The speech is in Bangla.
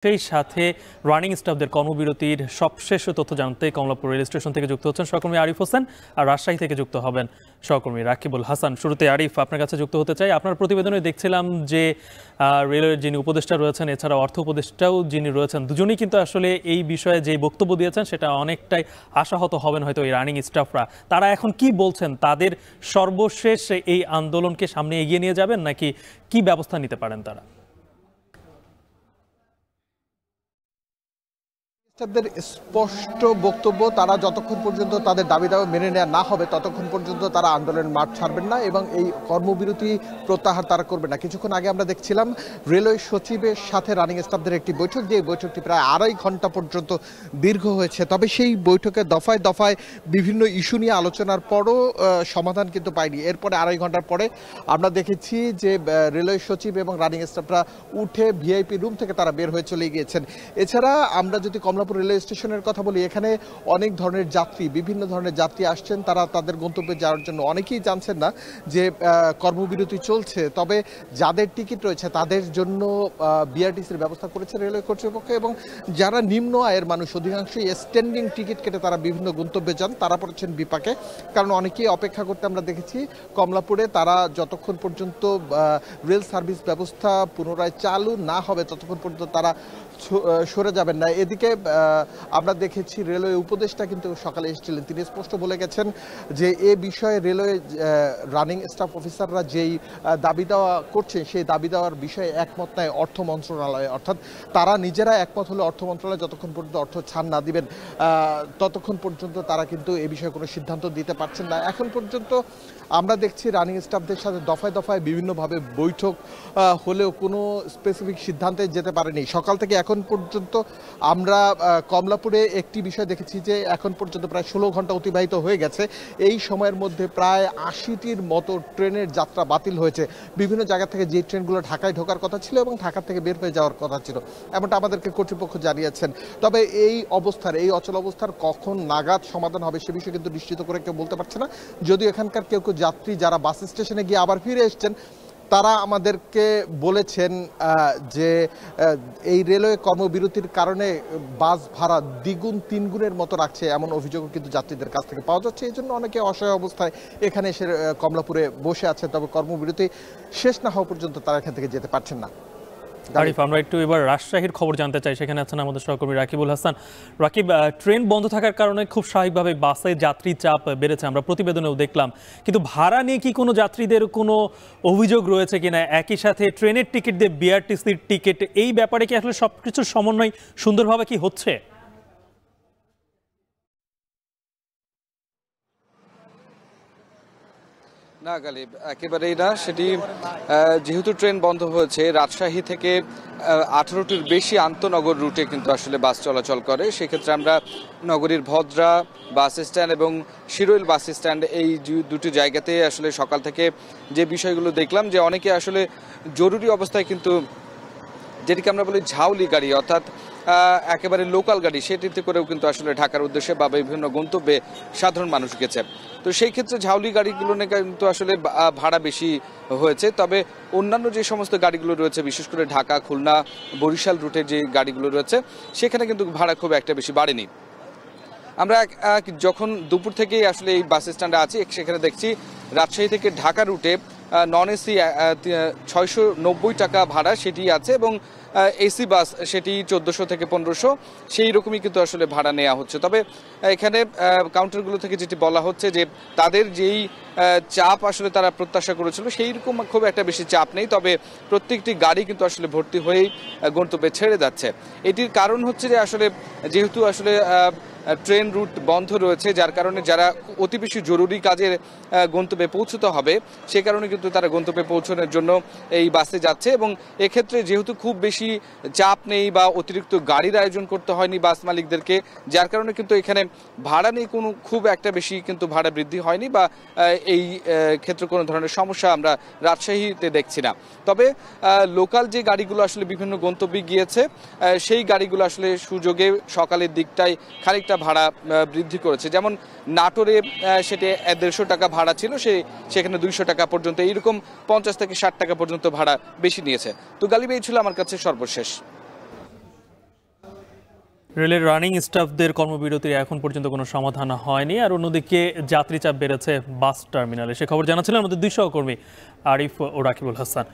সেই সাথে রানিং স্টাফদের কর্মবিরতির সবশেষ তথ্য জানতে কমলাপুর রেল স্টেশন থেকে যুক্ত হচ্ছেন সহকর্মী আরিফ হোসেন, আর রাজশাহী থেকে যুক্ত হবেন সহকর্মী রাকিবুল হাসান। শুরুতে আরিফ, আপনার কাছে যুক্ত হতে চাই। আপনার প্রতিবেদনে দেখছিলাম যে রেলওয়ের যিনি উপদেষ্টা রয়েছেন, এছাড়া অর্থ উপদেষ্টাও যিনি রয়েছেন, দুজনেই কিন্তু আসলে এই বিষয়ে যে বক্তব্য দিয়েছেন সেটা অনেকটাই আশাহত হবেন হয়তো এই রানিং স্টাফরা। তারা এখন কি বলছেন? তাদের সর্বশেষ এই আন্দোলনকে সামনে এগিয়ে নিয়ে যাবেন নাকি কি ব্যবস্থা নিতে পারেন তারা? স্টাফদের স্পষ্ট বক্তব্য, তারা যতক্ষণ পর্যন্ত তাদের দাবি দাবা মেনে নেওয়া না হবে ততক্ষণ পর্যন্ত তারা আন্দোলনের মাঠ ছাড়বেন না এবং এই কর্মবিরতি প্রত্যাহার তারা করবে না। কিছুক্ষণ আগে আমরা দেখছিলাম রেলওয়ে সচিবের সাথে রানিং স্টাফদের একটি বৈঠক, যে বৈঠকটি প্রায় 2.5 ঘন্টা পর্যন্ত দীর্ঘ হয়েছে। তবে সেই বৈঠকে দফায় দফায় বিভিন্ন ইস্যু নিয়ে আলোচনার পরও সমাধান কিন্তু পায়নি। এরপরে 2.5 ঘন্টার পরে আমরা দেখেছি যে রেলওয়ে সচিব এবং রানিং স্টাফরা উঠে ভিআইপি রুম থেকে তারা বের হয়ে চলে গিয়েছেন। এছাড়া আমরা যদি কমলাপুর রেলওয়ে স্টেশনের কথা বলি, এখানে অনেক ধরনের যাত্রী, বিভিন্ন ধরনের যাত্রী আসছেন, তারা তাদের গন্তব্যে যাওয়ার জন্য। অনেকেই জানছেন না যে কর্মবিরতি চলছে, তবে যাদের টিকিট রয়েছে তাদের জন্য বিআরটিসির ব্যবস্থা করেছে রেলওয়ে কর্তৃপক্ষ, এবং যারা নিম্ন আয়ের মানুষ অধিকাংশই স্ট্যান্ডিং টিকিট কেটে তারা বিভিন্ন গন্তব্যে যান, তারা পড়েছেন বিপাকে। কারণ অনেকেই অপেক্ষা করতে আমরা দেখেছি কমলাপুরে, তারা যতক্ষণ পর্যন্ত রেল সার্ভিস ব্যবস্থা পুনরায় চালু না হবে ততক্ষণ পর্যন্ত তারা সরে যাবেন না। এদিকে আমরা দেখেছি রেলওয়ে উপদেষ্টা কিন্তু সকালে এসেছিলেন, তিনি স্পষ্ট বলে গেছেন যে এ বিষয়ে রেলওয়ে রানিং স্টাফ অফিসাররা যেই দাবি দেওয়া করছেন সেই দাবি দেওয়ার বিষয়ে একমত নয় অর্থ মন্ত্রণালয়, অর্থাৎ তারা নিজেরা একমত হলে অর্থ মন্ত্রণালয় যতক্ষণ পর্যন্ত অর্থ ছাড় না দিবেন ততক্ষণ পর্যন্ত তারা কিন্তু এ বিষয়ে কোনো সিদ্ধান্ত দিতে পারছেন না। এখন পর্যন্ত আমরা দেখছি রানিং স্টাফদের সাথে দফায় দফায় বিভিন্নভাবে বৈঠক হলেও কোনো স্পেসিফিক সিদ্ধান্তে যেতে পারেনি। সকাল থেকে এখন পর্যন্ত আমরা কমলাপুরে একটি বিষয় দেখেছি যে এখন পর্যন্ত প্রায় 16 ঘন্টা অতিবাহিত হয়ে গেছে। এই সময়ের মধ্যে প্রায় 80টির মতো ট্রেনের যাত্রা বাতিল হয়েছে। বিভিন্ন জায়গা থেকে যে ট্রেনগুলো ঢাকায় ঢোকার কথা ছিল এবং ঢাকা থেকে বের হয়ে যাওয়ার কথা ছিল, এমনটা আমাদেরকে কর্তৃপক্ষ জানিয়েছেন। তবে এই অচল অবস্থার কখন নাগাদ সমাধান হবে সে বিষয়ে কিন্তু নিশ্চিত করে কেউ বলতে পারছে না। যদিও এখানকার কেউ কেউ যাত্রী যারা বাস স্টেশনে গিয়ে আবার ফিরে এসছেন, তারা আমাদেরকে বলেছেন যে এই রেলওয়ে কর্মবিরতির কারণে বাস ভাড়া দ্বিগুণ 3 গুণের মতো রাখছে, এমন অভিযোগও কিন্তু যাত্রীদের কাছ থেকে পাওয়া যাচ্ছে। এই জন্য অনেকে অসহায় অবস্থায় এখানে এসে কমলাপুরে বসে আছে। তবে কর্মবিরতি শেষ না হওয়া পর্যন্ত তারা এখান থেকে যেতে পারছেন না। আরিফ, আমরা একটু এবার রাজশাহীর খবর জানতে চাই। সেখানে আছেন আমাদের সহকর্মী রাকিবুল হাসান। রাকিব, ট্রেন বন্ধ থাকার কারণে খুব স্বাভাবিকভাবে বাসে যাত্রী চাপ বেড়েছে, আমরা প্রতিবেদনেও দেখলাম, কিন্তু ভাড়া নিয়ে কি কোনো যাত্রীদের কোনো অভিযোগ রয়েছে কিনা? একই সাথে ট্রেনের টিকিট দিয়ে বিআরটিসির টিকিট, এই ব্যাপারে কি আসলে সবকিছুর সমন্বয় সুন্দরভাবে কি হচ্ছে? না গালিব, একেবারেই না। সেটি যেহেতু ট্রেন বন্ধ হয়েছে, রাজশাহী থেকে 18টির বেশি আন্তনগর রুটে কিন্তু আসলে বাস চলাচল করে। সেক্ষেত্রে আমরা নগরীর ভদ্রা বাস স্ট্যান্ড এবং শিরোইল বাস স্ট্যান্ড, এই দুটি জায়গাতে আসলে সকাল থেকে যে বিষয়গুলো দেখলাম, যে অনেকে আসলে জরুরি অবস্থায় কিন্তু যেটিকে আমরা বলি ঝাউলি গাড়ি, অর্থাৎ একেবারে লোকাল গাড়ি, সেটিতে করেও কিন্তু আসলে ঢাকার উদ্দেশ্যে বা বিভিন্ন গন্তব্যে সাধারণ মানুষ গেছে। তো সেই ক্ষেত্রে ঝাউলি গাড়িগুলো নিয়ে কিন্তু আসলে ভাড়া বেশি হয়েছে। তবে অন্যান্য যে সমস্ত গাড়িগুলো রয়েছে, বিশেষ করে ঢাকা, খুলনা, বরিশাল রুটের যে গাড়িগুলো রয়েছে, সেখানে কিন্তু ভাড়া খুব একটা বেশি বাড়েনি। আমরা যখন দুপুর থেকেই আসলে এই বাস স্ট্যান্ডে আছি, সেখানে দেখছি রাজশাহী থেকে ঢাকা রুটে নন এসি 690 টাকা ভাড়া সেটি আছে, এবং এসি বাস সেটি 1400 থেকে 1500, সেই রকমই কিন্তু আসলে ভাড়া নেওয়া হচ্ছে। তবে এখানে কাউন্টারগুলো থেকে যেটি বলা হচ্ছে যে তাদের যেই চাপ আসলে তারা প্রত্যাশা করেছিল সেই রকম খুব একটা বেশি চাপ নেই। তবে প্রত্যেকটি গাড়ি কিন্তু আসলে ভর্তি হয়েই গন্তব্যে ছেড়ে যাচ্ছে। এটির কারণ হচ্ছে যে আসলে যেহেতু আসলে ট্রেন রুট বন্ধ রয়েছে, যার কারণে যারা অতি বেশি জরুরি কাজের গন্তব্যে পৌঁছতে হবে, সে কারণে কিন্তু তারা গন্তব্যে পৌঁছানোর জন্য এই বাসে যাচ্ছে। এবং এক্ষেত্রে যেহেতু খুব বেশি চাপ নেই বা অতিরিক্ত গাড়ির আয়োজন করতে হয়নি বাস মালিকদেরকে, যার কারণে কিন্তু এখানে ভাড়া নিয়ে কোনো খুব একটা বেশি কিন্তু ভাড়া বৃদ্ধি হয়নি বা এই ক্ষেত্রে কোনো ধরনের সমস্যা আমরা রাজশাহীতে দেখছি না। তবে লোকাল যে গাড়িগুলো আসলে বিভিন্ন গন্তব্যে গিয়েছে, সেই গাড়িগুলো আসলে সুযোগে সকালের দিকটায় খানিকটা ভাড়া বৃদ্ধি করেছে। যেমন নাটোরে সেটি 150 টাকা ভাড়া ছিল, সেখানে 200 টাকা পর্যন্ত, এইরকম 50 থেকে 60 টাকা পর্যন্ত ভাড়া বেশি নিয়েছে। তো গালিব, এই ছিল আমার কাছে সর্বশেষ। রেলের রানিং স্টাফদের কর্মবিরতির এখন পর্যন্ত কোনো সমাধান হয়নি, আর অন্যদিকে যাত্রী চাপ বেড়েছে বাস টার্মিনালে। সে খবর জানাচ্ছিলেন আমাদের দুই সহকর্মী আরিফ ও রাকিবুল হাসান।